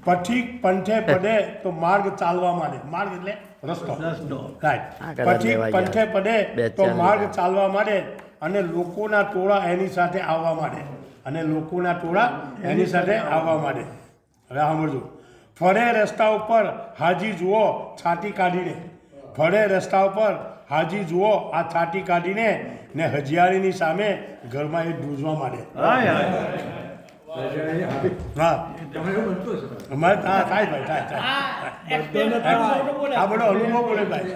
પથિક પંથે પડે તો માર્ગ ચાલવા માંડે. માર્ગ એટલે રસ્તો. રાઈટ. પથિક પંથે પડે તો માર્ગ ચાલવા માંડે અને લોકોના ટોળા એની સાથે આવવા માંડે. અને લોકોના ટોળા એની સાથે આવવા માંડે. હવે સાંભળજો. ફરે રસ્તા ઉપર હાજી જુઓ છાતી કાઢીને. ફરે રસ્તા ઉપર હાજી જુઓ આ છાતી કાઢીને ને હજિયાળીની સામે ઘરમાં એ ધ્રુજવા માંડે. હા અમારે હા થાય ભાઈ થાય આ બધો અનુભવ બોલે ભાઈ.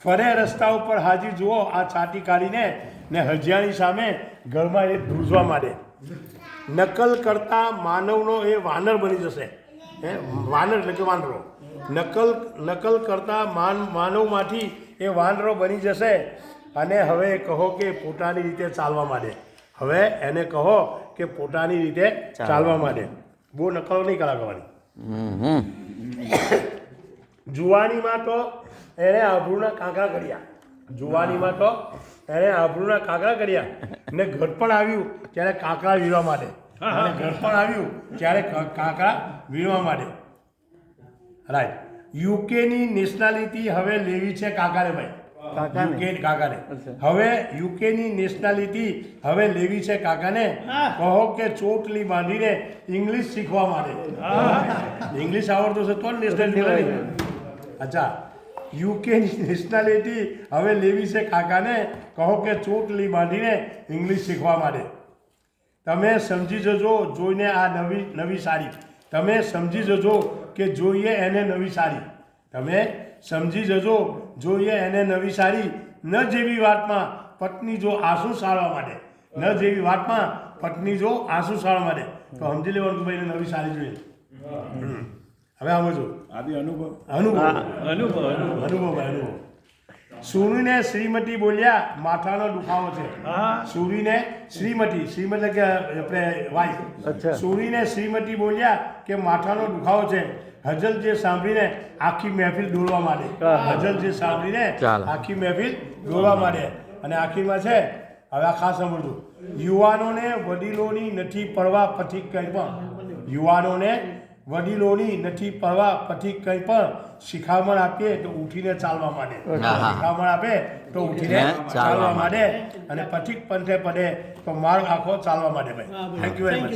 ફરે રસ્તા ઉપર હાજી જુઓ આ છાતી કાઢીને ને હજિયાળી સામે ઘરમાં એ ધ્રુજવા માંડે. નકલ કરતા માનવનો એ વાનર બની જશે. વાનર એટલે કે વાનરો. નકલ કરતા માનવમાંથી એ વાનરો બની જશે. અને હવે કહો કે પોતાની રીતે ચાલવા માંડે. હવે એને કહો કે પોતાની રીતે ચાલવા માંડે. બહુ નકલો નહીં કરાવવાની. જુવાનીમાં તો એણે આભરૂના કાંકરા કર્યા. જુવાનીમાં તો એણે આભરૂના કાંકરા કર્યા ને ઘડપણ આવ્યું ત્યારે કાંકરા વીણવા માંડે. અને ઘડપણ આવ્યું ત્યારે કાંકરા વીણવા માંડે. રાઈટ. યુકેની નેશનાલિટી હવે લેવી છે કાકાને ભાઈ. કાકાને હવે યુકેની નેશનાલિટી હવે લેવી છે કાકાને. કહો કે ચોટલી બાંધીને ઇંગ્લિશ શીખવા માંડે. ઇંગ્લિશ આવડતું છે તો નેશનાલિટી. અચ્છા. યુકેની નેશનાલિટી હવે લેવી છે કાકાને. કહો કે ચોટલી બાંધીને ઇંગ્લિશ શીખવા માંડે. તમે સમજી જજો જોઈને આ નવી સાડી. તમે સમજી જજો કે જોઈએ એને નવી સાડી. તમે સમજી જજો જોઈએ એને નવી સાડી. ન જેવી વાતમાં પત્ની જો આંસુ સાળવા માંડે. ન જેવી વાતમાં પત્ની જો આંસુ સાળવા માંડે તો સમજી લેવાનું કે ભાઈ નવી સાડી જોઈએ. હવે સમજો. અનુભવ. સુરીને શ્રીમતી બોલ્યા માથાનો દુખાવો છે. સુરીને શ્રીમતી એટલે કે આપણે વાઈફ. સુરીને શ્રીમતી બોલ્યા કે માથાનો દુખાવો છે. હજલ જે સાંભળીને આખી મહેફિલ દોડવા માંડે. હજલ જે સાંભળીને આખી મહેફિલ દોડવા માંડે. અને આખીમાં છે હવે આ ખાસ સાંભળજો. યુવાનોને વડીલોની નથી પરવા પથિક કંઈ પણ. યુવાનોને વડીલોની નથી પરવા પથિક કંઈ પણ શિખામણ આપીએ તો ઉઠીને ચાલવા માંડે. શિખામણ આપે તો ઉઠીને ચાલવા માંડે. અને પથિક પંથે પડે તો માર્ગ આખો ચાલવા માંડે. ભાઈ થેન્ક યુ વેરી મચ.